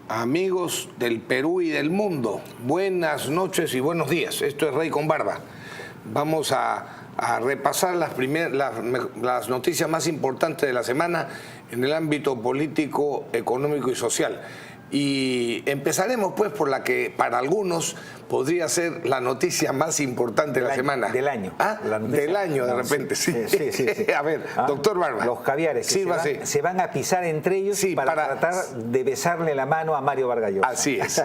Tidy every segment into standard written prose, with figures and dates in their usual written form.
Amigos del Perú y del mundo, buenas noches y buenos días. Esto es Rey con Barba. Vamos a repasar las noticias más importantes de la semana en el ámbito político, económico y social. Y empezaremos pues por la que para algunos podría ser la noticia más importante de la semana. Del año. ¿Ah? Del año, de repente, sí. Sí. A ver, doctor Barba. Los caviares que se van a pisar entre ellos para tratar de besarle la mano a Mario Vargas Llosa. Así es.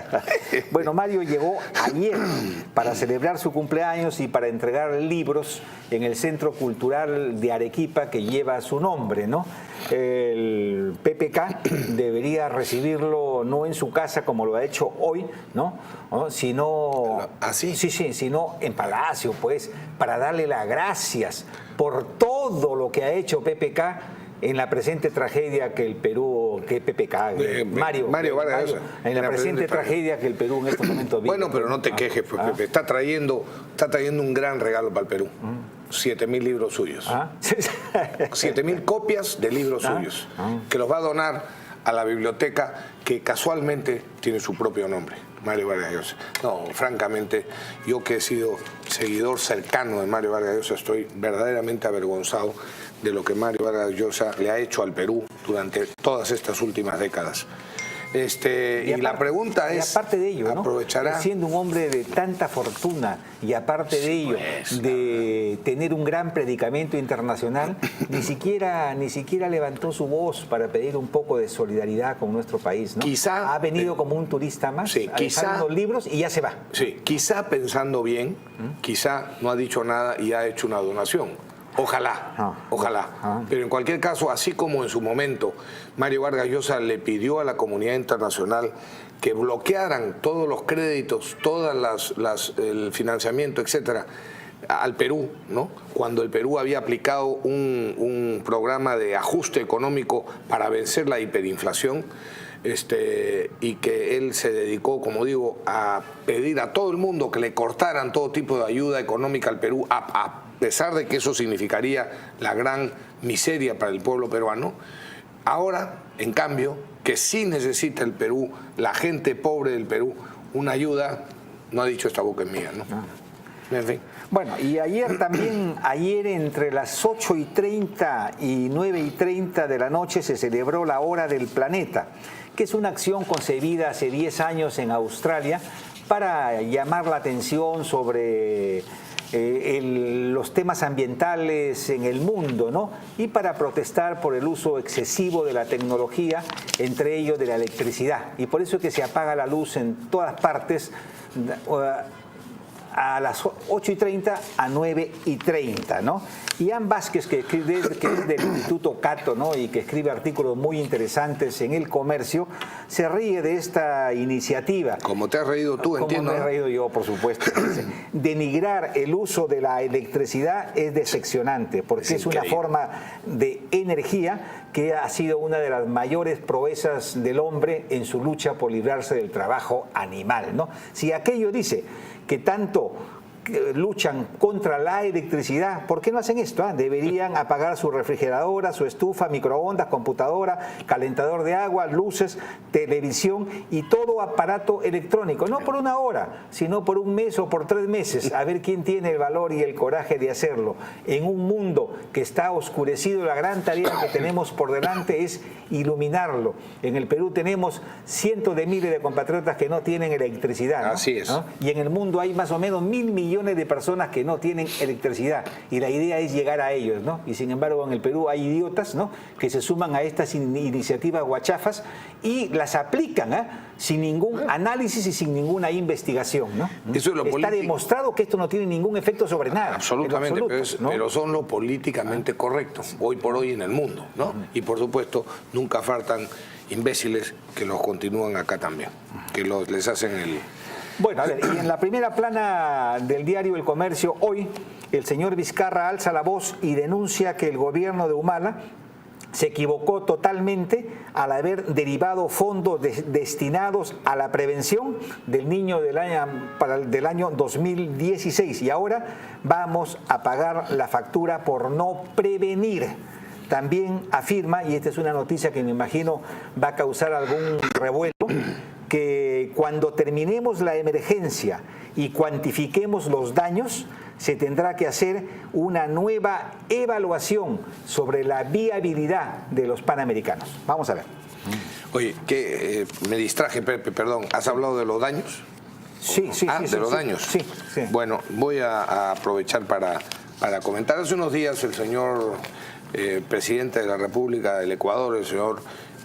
Bueno, Mario llegó ayer para celebrar su cumpleaños y para entregar libros en el Centro Cultural de Arequipa que lleva su nombre, ¿no? El PPK debería recibirlo no en su casa como lo ha hecho hoy, ¿no? Sino ¿así? Sí, sino en Palacio, pues, para darle las gracias por todo lo que ha hecho PPK en la presente tragedia que el Perú, que PPK, Mario Vargas Llosa, en la presente tragedia que el Perú en estos momentos vive. Bueno, pero no te quejes, pues, Pepe, está trayendo un gran regalo para el Perú. 7.000 libros suyos. 7.000 copias de libros suyos, que los va a donar a la biblioteca que casualmente tiene su propio nombre, Mario Vargas Llosa. No, francamente, yo que he sido seguidor cercano de Mario Vargas Llosa, estoy verdaderamente avergonzado de lo que Mario Vargas Llosa le ha hecho al Perú durante todas estas últimas décadas. Y la pregunta es, aparte de ello, ¿aprovechará? Siendo un hombre de tanta fortuna y aparte de ello, de tener un gran predicamento internacional, ni siquiera levantó su voz para pedir un poco de solidaridad con nuestro país, ¿no? Quizá ha venido como un turista más, a dejar unos libros y ya se va. Sí, quizá pensando bien, quizá no ha dicho nada y ha hecho una donación. Ojalá. Pero en cualquier caso, así como en su momento Mario Vargas Llosa le pidió a la comunidad internacional que bloquearan todos los créditos, el financiamiento, etcétera, al Perú, ¿no? Cuando el Perú había aplicado un programa de ajuste económico para vencer la hiperinflación, y que él se dedicó, como digo, a pedir a todo el mundo que le cortaran todo tipo de ayuda económica al Perú, a pesar de que eso significaría la gran miseria para el pueblo peruano. Ahora, en cambio, que sí necesita el Perú, la gente pobre del Perú, una ayuda, no ha dicho esta boca es mía, ¿no? En fin. Bueno, y ayer entre las 8:30 y 9:30 de la noche se celebró la Hora del Planeta, que es una acción concebida hace 10 años en Australia para llamar la atención sobre los temas ambientales en el mundo, ¿no? Y para protestar por el uso excesivo de la tecnología, entre ellos de la electricidad. Y por eso es que se apaga la luz en todas partes a las 8:30 a 9:30, ¿no? Ian Vázquez, que es del Instituto Cato, ¿no? Y que escribe artículos muy interesantes en El Comercio, se ríe de esta iniciativa. Como te has reído tú, entiendo. Como me he reído yo, por supuesto. Denigrar el uso de la electricidad es decepcionante, porque es una forma de energía que ha sido una de las mayores proezas del hombre en su lucha por librarse del trabajo animal, ¿no? Si aquello dice que tanto luchan contra la electricidad, ¿por qué no hacen esto? Deberían apagar su refrigeradora, su estufa, microondas, computadora, calentador de agua, luces, televisión y todo aparato electrónico, no por una hora, sino por un mes o por 3 meses, a ver quién tiene el valor y el coraje de hacerlo. En un mundo que está oscurecido, la gran tarea que tenemos por delante es iluminarlo. En el Perú tenemos cientos de miles de compatriotas que no tienen electricidad, ¿no? Así es. ¿No? Y en el mundo hay más o menos 1.000 millones de personas que no tienen electricidad y la idea es llegar a ellos, ¿no? Y sin embargo en el Perú hay idiotas, ¿no?, que se suman a estas iniciativas guachafas y las aplican sin ningún análisis y sin ninguna investigación, ¿no? Eso es lo Está demostrado que esto no tiene ningún efecto sobre nada. Absolutamente, ¿no? pero son lo políticamente correcto hoy por hoy en el mundo, ¿no? Y por supuesto nunca faltan imbéciles que los continúan acá también, que les hacen el... Bueno, a ver, y en la primera plana del diario El Comercio, hoy, el señor Vizcarra alza la voz y denuncia que el gobierno de Humala se equivocó totalmente al haber derivado fondos destinados a la prevención del niño del año 2016 y ahora vamos a pagar la factura por no prevenir. también afirma, y esta es una noticia que me imagino va a causar algún revuelo, que cuando terminemos la emergencia y cuantifiquemos los daños, se tendrá que hacer una nueva evaluación sobre la viabilidad de los Panamericanos. Vamos a ver. Oye, que me distraje, Pepe, perdón. ¿Has hablado de los daños? Sí, sí. Ah, sí, de sí, los sí, daños. Sí, sí. Bueno, voy a aprovechar para comentar. Hace unos días el señor presidente de la República del Ecuador,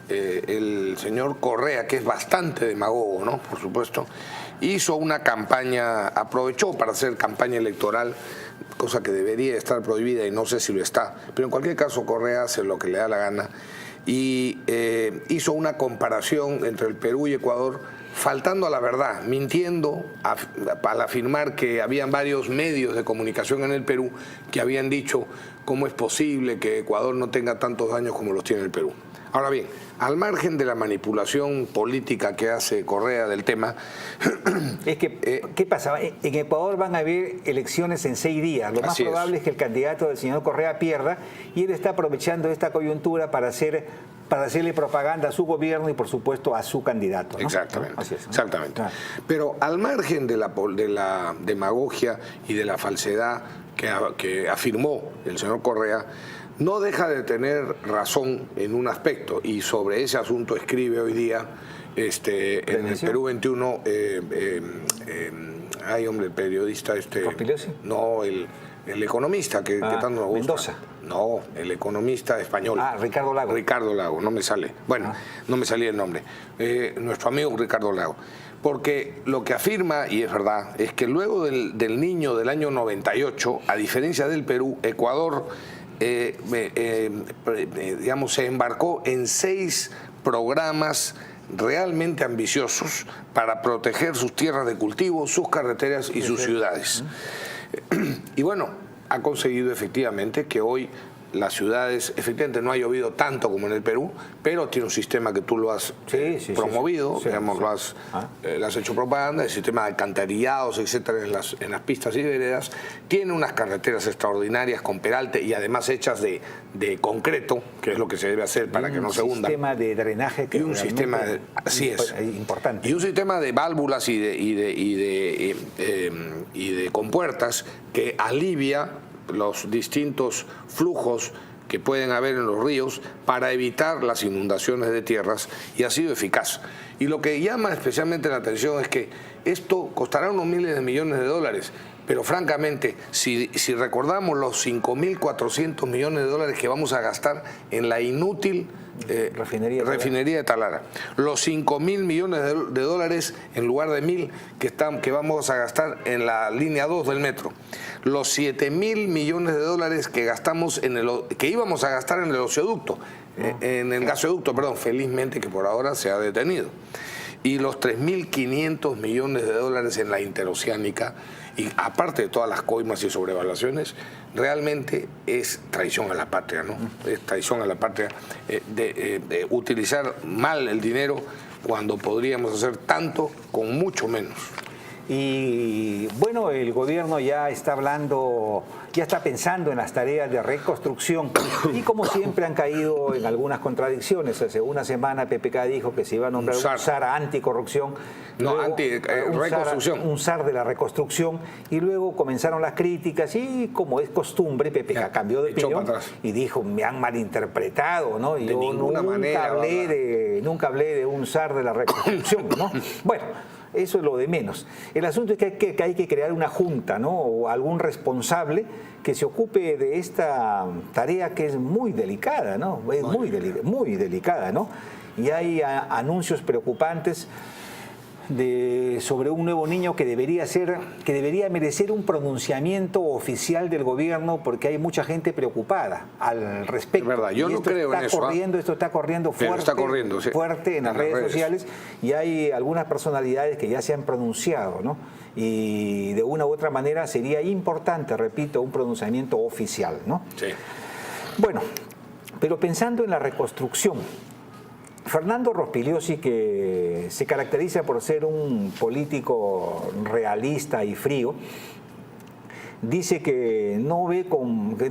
el señor Correa, que es bastante demagogo, ¿no? Por supuesto, hizo una campaña, aprovechó para hacer campaña electoral, cosa que debería estar prohibida y no sé si lo está, pero en cualquier caso Correa hace lo que le da la gana y hizo una comparación entre el Perú y Ecuador, faltando a la verdad, mintiendo al afirmar que habían varios medios de comunicación en el Perú que habían dicho cómo es posible que Ecuador no tenga tantos daños como los tiene el Perú. Ahora bien, al margen de la manipulación política que hace Correa del tema... Es que, ¿qué pasa? En Ecuador van a haber elecciones en 6 días. Lo más probable es que el candidato del señor Correa pierda y él está aprovechando esta coyuntura para hacerle propaganda a su gobierno y, por supuesto, a su candidato, ¿no? Exactamente. Así es, ¿no? Exactamente. Ah. Pero al margen de la demagogia y de la falsedad que afirmó el señor Correa, no deja de tener razón en un aspecto, y sobre ese asunto escribe hoy día en el Perú 21, el periodista ¿Rospigliosi? No, el economista que tanto nos gusta. Mendoza. No, el economista español. Ricardo Lago. Ricardo Lago, no me sale. Bueno, no me salía el nombre. Nuestro amigo Ricardo Lago. Porque lo que afirma, y es verdad, es que luego del niño del año 98, a diferencia del Perú, Ecuador se embarcó en 6 programas realmente ambiciosos para proteger sus tierras de cultivo, sus carreteras y sus ciudades. Y bueno, ha conseguido efectivamente que hoy las ciudades, efectivamente no ha llovido tanto como en el Perú, pero tiene un sistema que tú lo has promovido, le has hecho propaganda, el sistema de alcantarillados, etcétera, en las pistas y veredas, tiene unas carreteras extraordinarias con peralte y además hechas de concreto, que es lo que se debe hacer para que no se hundan. Un sistema de drenaje que y un sistema importante. Y un sistema de válvulas y de compuertas que alivia los distintos flujos que pueden haber en los ríos para evitar las inundaciones de tierras, y ha sido eficaz. Y lo que llama especialmente la atención es que esto costará unos miles de millones de dólares, pero francamente, si recordamos los 5.400 millones de dólares que vamos a gastar en la inútil refinería de Talara, los 5.000 millones de dólares en lugar de 1.000 que vamos a gastar en la línea 2 del metro, los 7.000 millones de dólares que íbamos a gastar en el gasoducto, perdón, felizmente que por ahora se ha detenido, y los 3.500 millones de dólares en la interoceánica, y aparte de todas las coimas y sobrevaluaciones, realmente es traición a la patria, ¿no? Es traición a la patria de utilizar mal el dinero cuando podríamos hacer tanto con mucho menos. Y bueno, el gobierno ya está pensando en las tareas de reconstrucción y como siempre han caído en algunas contradicciones. Hace una semana PPK dijo que se iba a nombrar un SAR anticorrupción. No, reconstrucción. Un SAR de la reconstrucción, y luego comenzaron las críticas y, como es costumbre, PPK cambió de opinión y dijo, me han malinterpretado, ¿no? Y de ninguna manera nunca hablé de un SAR de la reconstrucción, ¿no? Bueno, eso es lo de menos. El asunto es que hay que crear una junta, ¿no? O algún responsable que se ocupe de esta tarea que es muy delicada, ¿no? Es muy delicada, ¿no? Y hay anuncios preocupantes sobre un nuevo niño que debería merecer un pronunciamiento oficial del gobierno, porque hay mucha gente preocupada al respecto. Es verdad, yo no creo en eso. Esto está corriendo fuerte en las redes sociales, y hay algunas personalidades que ya se han pronunciado, ¿no? Y de una u otra manera sería importante, repito, un pronunciamiento oficial, ¿no? Sí. Bueno, pero pensando en la reconstrucción, Fernando Rospigliosi, que se caracteriza por ser un político realista y frío, dice que no ve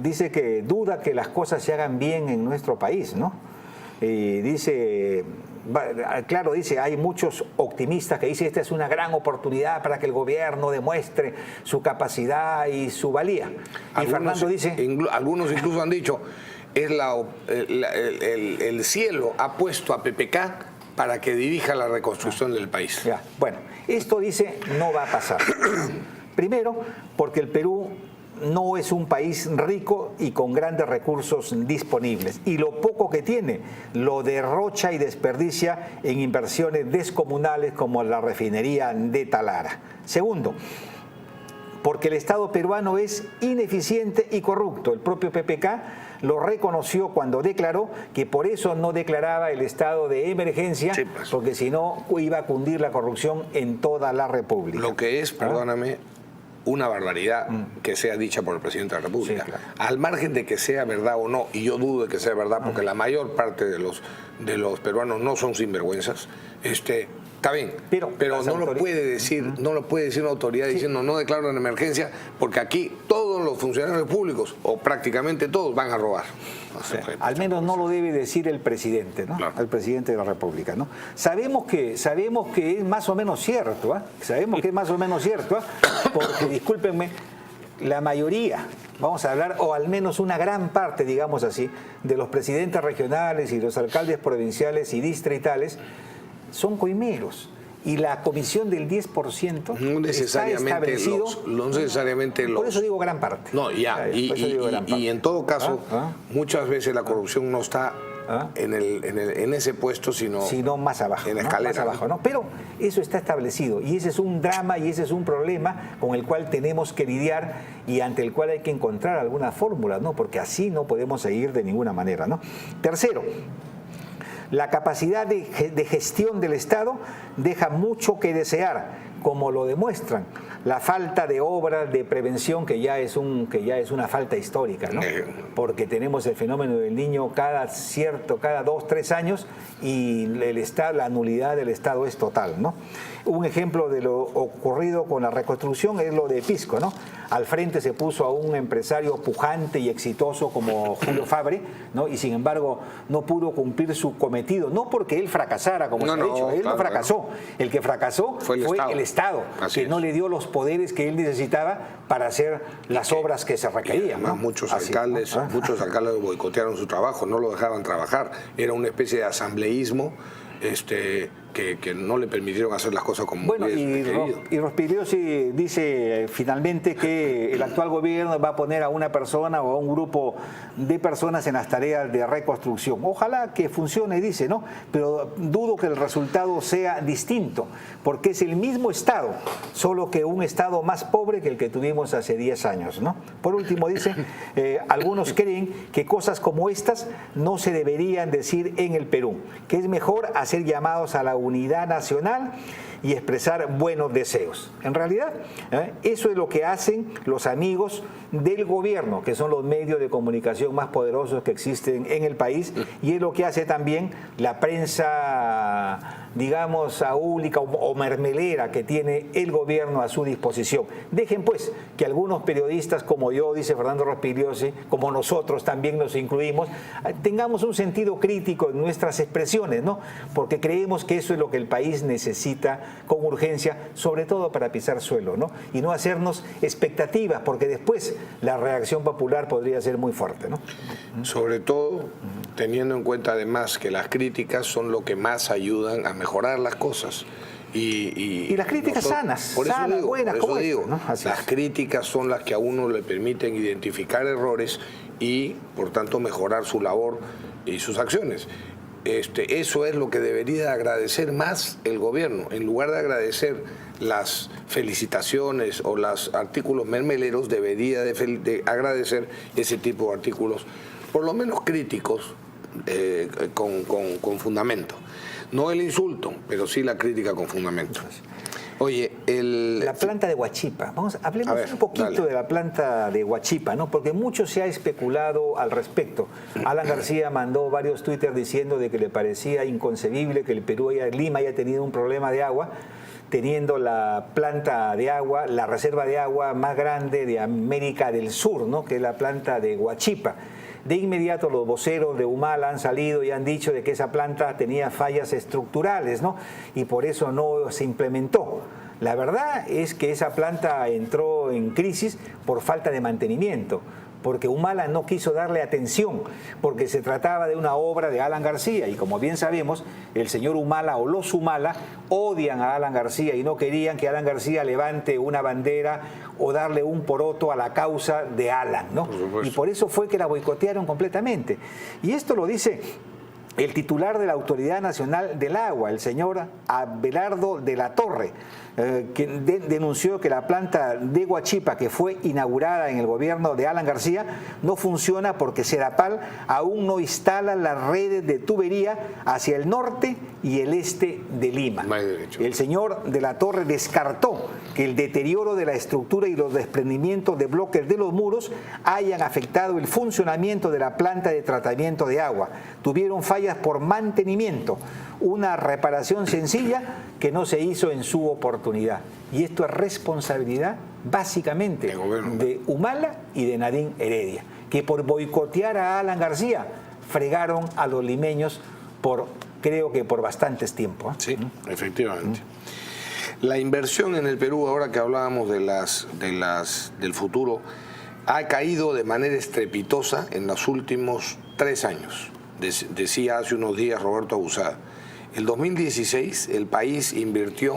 dice que duda que las cosas se hagan bien en nuestro país, ¿no? Dice, claro, dice, hay muchos optimistas que dicen esta es una gran oportunidad para que el gobierno demuestre su capacidad y su valía. Y Fernando dice... Algunos incluso han dicho, es el cielo ha puesto a PPK para que dirija la reconstrucción del país. Ya. Bueno, esto dice no va a pasar. Primero, porque el Perú no es un país rico y con grandes recursos disponibles. Y lo poco que tiene lo derrocha y desperdicia en inversiones descomunales como la refinería de Talara. Segundo, porque el Estado peruano es ineficiente y corrupto. El propio PPK lo reconoció cuando declaró que por eso no declaraba el estado de emergencia, sí, pues, porque si no iba a cundir la corrupción en toda la República. Lo que es, perdóname, una barbaridad que sea dicha por el presidente de la República. Sí, claro. Al margen de que sea verdad o no, y yo dudo de que sea verdad, porque la mayor parte de los peruanos no son sinvergüenzas, está bien, pero no lo puede decir, no lo puede decir una autoridad diciendo no declaro en emergencia, porque aquí todos los funcionarios públicos, o prácticamente todos, van a robar. Al menos no lo debe decir el presidente, ¿no? Claro. El presidente de la República, ¿no? Sabemos que es más o menos cierto, sabemos que es más o menos cierto, porque, discúlpenme, la mayoría, vamos a hablar, o al menos una gran parte, digamos así, de los presidentes regionales y los alcaldes provinciales y distritales son coimeros. Y la comisión del 10% no necesariamente no necesariamente por eso digo gran parte. No, ya, y en todo caso, muchas veces la corrupción no está en ese puesto, sino más abajo, en la escalera. Más abajo, ¿no? Pero eso está establecido y ese es un drama y ese es un problema con el cual tenemos que lidiar y ante el cual hay que encontrar alguna fórmula, ¿no? Porque así no podemos seguir de ninguna manera, ¿no? Tercero, la capacidad de gestión del Estado deja mucho que desear, como lo demuestran la falta de obras de prevención, que ya es una falta histórica, ¿no? Porque tenemos el fenómeno del Niño cada 2, 3 años y la nulidad del Estado es total, ¿no? Un ejemplo de lo ocurrido con la reconstrucción es lo de Pisco, ¿no? Al frente se puso a un empresario pujante y exitoso como Julio Fabre, ¿no? Y sin embargo no pudo cumplir su cometido, no porque él fracasara, como se ha dicho, él no fracasó. El que fracasó fue el Estado, que no le dio los poderes que él necesitaba para hacer las obras que se requerían, ¿no? Muchos alcaldes boicotearon su trabajo, no lo dejaban trabajar, era una especie de asambleísmo que no le permitieron hacer las cosas como y Rospigliosi dice finalmente que el actual gobierno va a poner a una persona o a un grupo de personas en las tareas de reconstrucción. Ojalá que funcione, dice, ¿no? Pero dudo que el resultado sea distinto, porque es el mismo Estado, solo que un Estado más pobre que el que tuvimos hace 10 años, ¿no? Por último, dice, algunos creen que cosas como estas no se deberían decir en el Perú, que es mejor hacer llamados a la unidad nacional y expresar buenos deseos. En realidad, eso es lo que hacen los amigos del gobierno, que son los medios de comunicación más poderosos que existen en el país, y es lo que hace también la prensa, digamos, aúlica o mermelera que tiene el gobierno a su disposición. Dejen pues que algunos periodistas como yo, dice Fernando Rospigliosi, como nosotros también nos incluimos, tengamos un sentido crítico en nuestras expresiones, ¿no? Porque creemos que eso es lo que el país necesita con urgencia, sobre todo para pisar suelo, ¿no? Y no hacernos expectativas, porque después la reacción popular podría ser muy fuerte, ¿no? Sobre todo teniendo en cuenta además que las críticas son lo que más ayudan a mejorar las cosas. Y las críticas sanas, buenas, como esta, ¿no? Las críticas son las que a uno le permiten identificar errores y, por tanto, mejorar su labor y sus acciones. Eso es lo que debería agradecer más el gobierno, en lugar de agradecer las felicitaciones o los artículos mermeleros, debería de agradecer ese tipo de artículos, por lo menos críticos, con fundamento. No el insulto, pero sí la crítica con fundamento. Oye, la planta de Huachipa. Hablemos un poquito de la planta de Huachipa, ¿no? Porque mucho se ha especulado al respecto. Alan García mandó varios Twitter diciendo de que le parecía inconcebible que el Perú, Lima, haya tenido un problema de agua, teniendo la planta de agua, la reserva de agua más grande de América del Sur, ¿no? Que es la planta de Huachipa. De inmediato los voceros de Humala han salido y han dicho de que esa planta tenía fallas estructurales, ¿no? Y por eso no se implementó. La verdad es que esa planta entró en crisis por falta de mantenimiento, porque Humala no quiso darle atención, porque se trataba de una obra de Alan García, y como bien sabemos, el señor Humala o los Humala odian a Alan García y no querían que Alan García levante una bandera o darle un poroto a la causa de Alan, ¿no? Y por eso fue que la boicotearon completamente. Y esto lo dice el titular de la Autoridad Nacional del Agua, el señor Abelardo de la Torre, quien denunció que la planta de Huachipa, que fue inaugurada en el gobierno de Alan García, no funciona porque Sedapal aún no instala las redes de tubería hacia el norte y el este de Lima. El señor de la Torre descartó que el deterioro de la estructura y los desprendimientos de bloques de los muros hayan afectado el funcionamiento de la planta de tratamiento de agua. Tuvieron fallas por mantenimiento, una reparación sencilla que no se hizo en su oportunidad. Y esto es responsabilidad básicamente de Humala y de Nadine Heredia, que por boicotear a Alan García fregaron a los limeños creo que por bastantes tiempos. Sí, efectivamente. La inversión en el Perú, ahora que hablábamos del futuro, ha caído de manera estrepitosa en los últimos 3 años. Decía hace unos días Roberto Abusada. El 2016 el país invirtió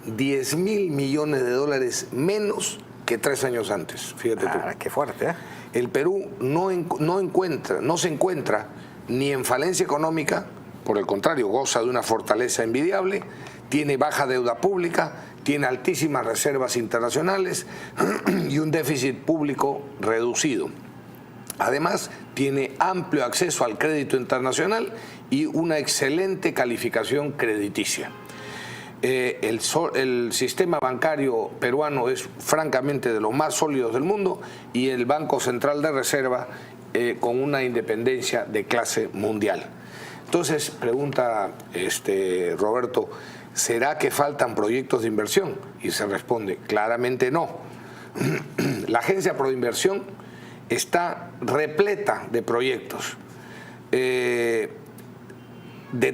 10.000 millones de dólares menos que 3 años antes. Fíjate tú. Qué fuerte, ¿eh? El Perú no se encuentra ni en falencia económica, por el contrario, goza de una fortaleza envidiable, tiene baja deuda pública, tiene altísimas reservas internacionales y un déficit público reducido. Además, tiene amplio acceso al crédito internacional y una excelente calificación crediticia. El sistema bancario peruano es francamente de los más sólidos del mundo y el Banco Central de Reserva con una independencia de clase mundial. Entonces, pregunta Roberto, ¿será que faltan proyectos de inversión? Y se responde, claramente no. La Agencia Proinversión está repleta de proyectos de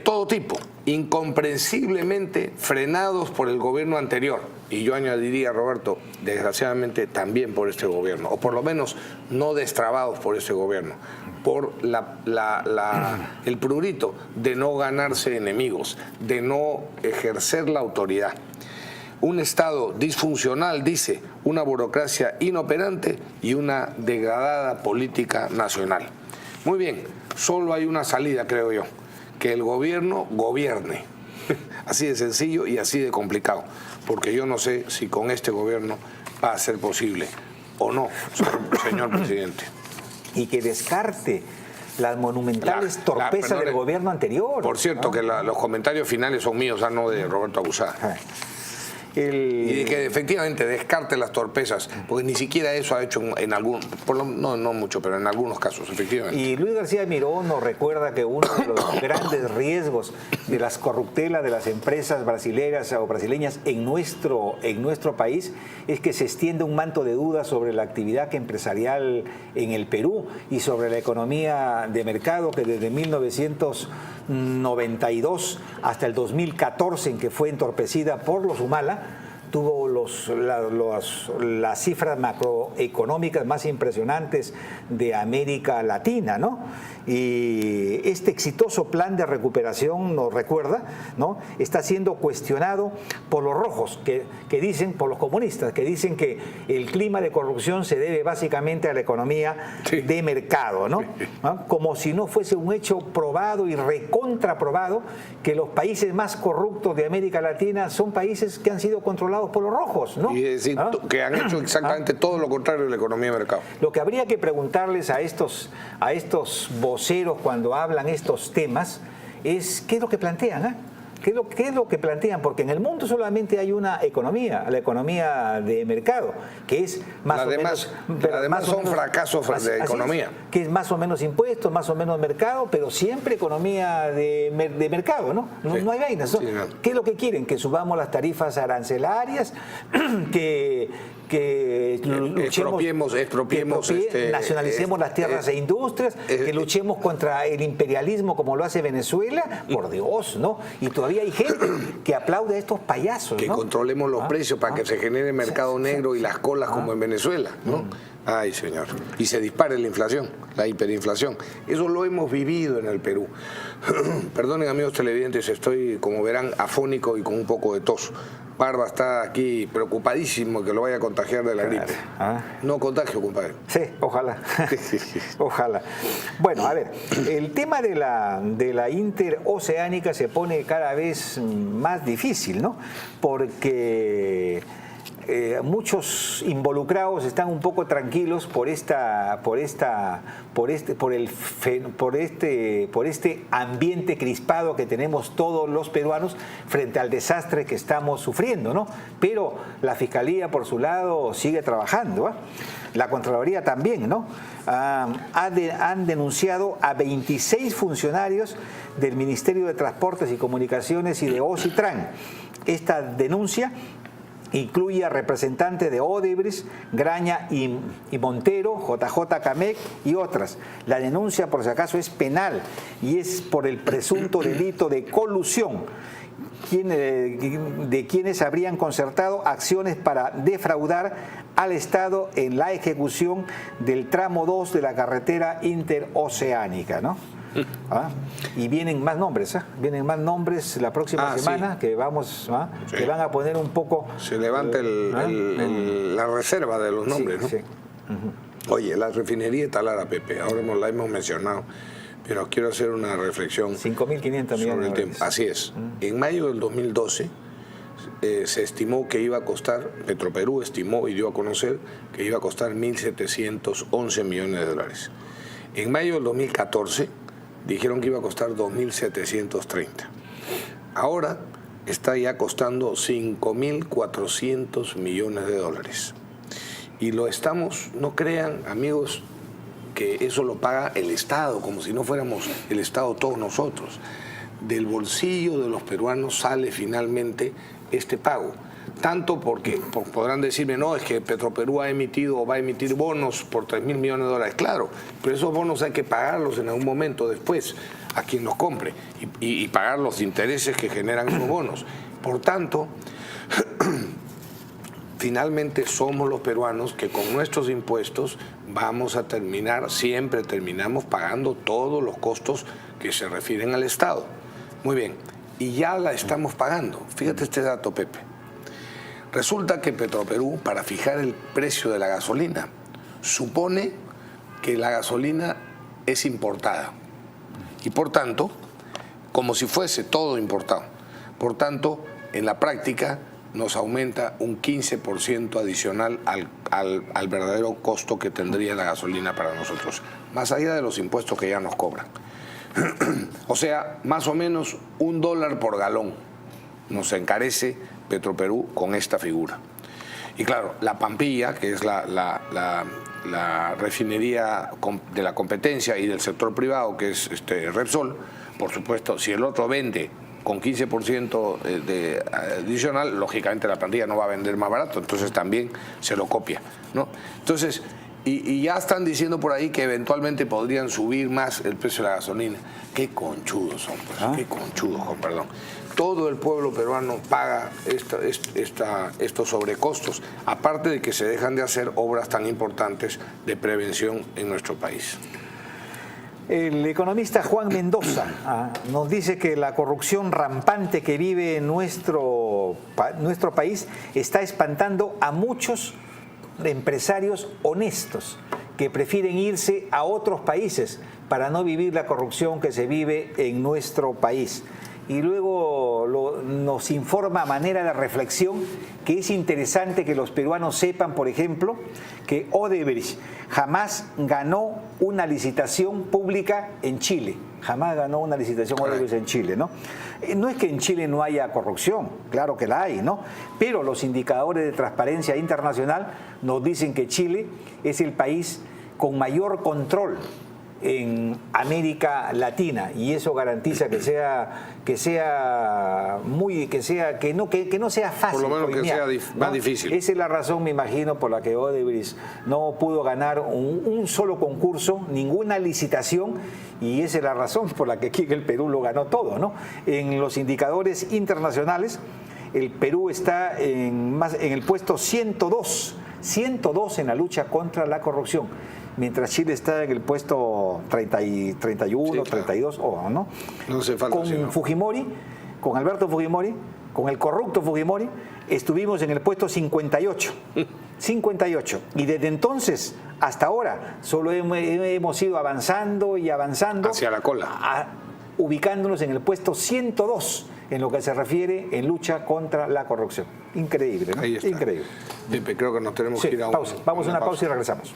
todo tipo, incomprensiblemente frenados por el gobierno anterior. Y yo añadiría, Roberto, desgraciadamente también por este gobierno, o por lo menos no destrabados por este gobierno, por el prurito de no ganarse enemigos, de no ejercer la autoridad. Un Estado disfuncional, dice, una burocracia inoperante y una degradada política nacional. Muy bien, solo hay una salida, creo yo, que el gobierno gobierne. Así de sencillo y así de complicado, porque yo no sé si con este gobierno va a ser posible o no, señor presidente. Y que descarte las monumentales torpezas del gobierno anterior. Por cierto, ¿no? Que los comentarios finales son míos, no de Roberto Abusada. Y de que efectivamente descarte las torpezas, porque ni siquiera eso ha hecho en algún, no mucho, pero en algunos casos, efectivamente. Y Luis García Miró nos recuerda que uno de los grandes riesgos de las corruptelas de las empresas brasileras o brasileñas en nuestro país es que se extiende un manto de dudas sobre la actividad empresarial en el Perú y sobre la economía de mercado que desde 1992 hasta el 2014, en que fue entorpecida por los Humala, tuvo las cifras macroeconómicas más impresionantes de América Latina, ¿no? Y este exitoso plan de recuperación, nos recuerda, ¿no?, está siendo cuestionado por los rojos, que dicen, por los comunistas, que dicen que el clima de corrupción se debe básicamente a la economía de mercado, ¿no? Como si no fuese un hecho probado y recontraprobado que los países más corruptos de América Latina son países que han sido controlados por los rojos, ¿no? Y decir, que han hecho exactamente todo lo contrario de la economía de mercado. Lo que habría que preguntarles a estos voceros cuando hablan estos temas es qué es lo que plantean, ¿Qué es lo que plantean? Porque en el mundo solamente hay una economía, la economía de mercado, que es más o menos... Además son fracasos de economía. Que es más o menos impuestos, más o menos mercado, pero siempre economía de mercado, ¿no? Sí. No hay vainas, ¿no? Sí, no. ¿Qué es lo que quieren? Que subamos las tarifas arancelarias, que nacionalicemos las tierras e industrias, que luchemos contra el imperialismo como lo hace Venezuela, por Dios, ¿no? Y todavía hay gente que aplaude a estos payasos, que controlemos los precios para que se genere mercado negro y las colas como en Venezuela, ¿no? Ay, señor. Y se dispare la inflación, la hiperinflación. Eso lo hemos vivido en el Perú. Perdonen, amigos televidentes, estoy, como verán, afónico y con un poco de tos. Barba está aquí preocupadísimo que lo vaya a contagiar de la gripe. No contagio, compadre. Sí, ojalá. Ojalá. Bueno, a ver, el tema de la interoceánica se pone cada vez más difícil, ¿no? Porque muchos involucrados están un poco tranquilos por este ambiente crispado que tenemos todos los peruanos frente al desastre que estamos sufriendo, ¿no? Pero la Fiscalía, por su lado, sigue trabajando, ¿eh? La Contraloría también, ¿no? Han denunciado a 26 funcionarios del Ministerio de Transportes y Comunicaciones y de OCITRAN. Esta denuncia incluye a representantes de Odebrecht, Graña y Montero, JJ Camec y otras. La denuncia, por si acaso, es penal y es por el presunto delito de colusión de quienes habrían concertado acciones para defraudar al Estado en la ejecución del tramo 2 de la carretera interoceánica, ¿no? Y vienen más nombres, vienen más nombres la próxima semana, sí, que vamos, sí, que van a poner un poco... Se levanta la reserva de los nombres, sí, ¿no? Oye, la refinería de Talara, Pepe, ahora la hemos mencionado, pero quiero hacer una reflexión 5.500 millones sobre el tema. Así es. En mayo del 2012 se estimó que iba a costar, Petroperú estimó y dio a conocer que iba a costar 1.711 millones de dólares. En mayo del 2014 dijeron que iba a costar 2.730. Ahora está ya costando 5.400 millones de dólares. Y lo estamos, no crean, amigos, que eso lo paga el Estado, como si no fuéramos el Estado todos nosotros. Del bolsillo de los peruanos sale finalmente este pago. Tanto porque podrán decirme, no, es que Petroperú ha emitido o va a emitir bonos por 3.000 millones de dólares. Claro, pero esos bonos hay que pagarlos en algún momento después a quien los compre y pagar los intereses que generan esos bonos. Por tanto, finalmente somos los peruanos que con nuestros impuestos vamos a terminar, siempre terminamos pagando todos los costos que se refieren al Estado. Muy bien, y ya la estamos pagando. Fíjate este dato, Pepe. Resulta que Petroperú, para fijar el precio de la gasolina, supone que la gasolina es importada. Y por tanto, como si fuese todo importado. Por tanto, en la práctica nos aumenta un 15% adicional al verdadero costo que tendría la gasolina para nosotros, más allá de los impuestos que ya nos cobran. O sea, más o menos $1 por galón nos encarece Petroperú con esta figura. Y claro, la Pampilla, que es la refinería de la competencia y del sector privado, que es Repsol, por supuesto, si el otro vende con 15% de adicional, lógicamente la plantilla no va a vender más barato, entonces también se lo copia, ¿no? Entonces, y ya están diciendo por ahí que eventualmente podrían subir más el precio de la gasolina. Qué conchudos son, pues, qué conchudos, con perdón. Todo el pueblo peruano paga estos sobrecostos, aparte de que se dejan de hacer obras tan importantes de prevención en nuestro país. El economista Juan Mendoza nos dice que la corrupción rampante que vive nuestro país está espantando a muchos empresarios honestos que prefieren irse a otros países para no vivir la corrupción que se vive en nuestro país. Y luego nos informa a manera de reflexión que es interesante que los peruanos sepan, por ejemplo, que Odebrecht jamás ganó una licitación pública en Chile. jamás ganó una licitación Odebrecht en Chile, ¿no? No es que en Chile no haya corrupción, claro que la hay, ¿no? Pero los indicadores de transparencia internacional nos dicen que Chile es el país con mayor control en América Latina, y eso garantiza que no sea fácil. Por lo menos que sea más difícil. Esa es la razón, me imagino, por la que Odebrecht no pudo ganar un solo concurso, ninguna licitación, y esa es la razón por la que aquí en el Perú lo ganó todo, ¿no? En los indicadores internacionales, el Perú está en el puesto 102 en la lucha contra la corrupción, mientras Chile está en el puesto 31, sí, claro. 32, ¿no? No hace falta, con Fujimori, con Alberto Fujimori, con el corrupto Fujimori, estuvimos en el puesto 58. 58. Y desde entonces hasta ahora solo hemos ido avanzando y avanzando. Hacia la cola. Ubicándonos en el puesto 102 en lo que se refiere en lucha contra la corrupción. Increíble, ¿no? Ahí está. Increíble. Pepe, creo que nos tenemos que ir a pausa. Vamos a una pausa y regresamos.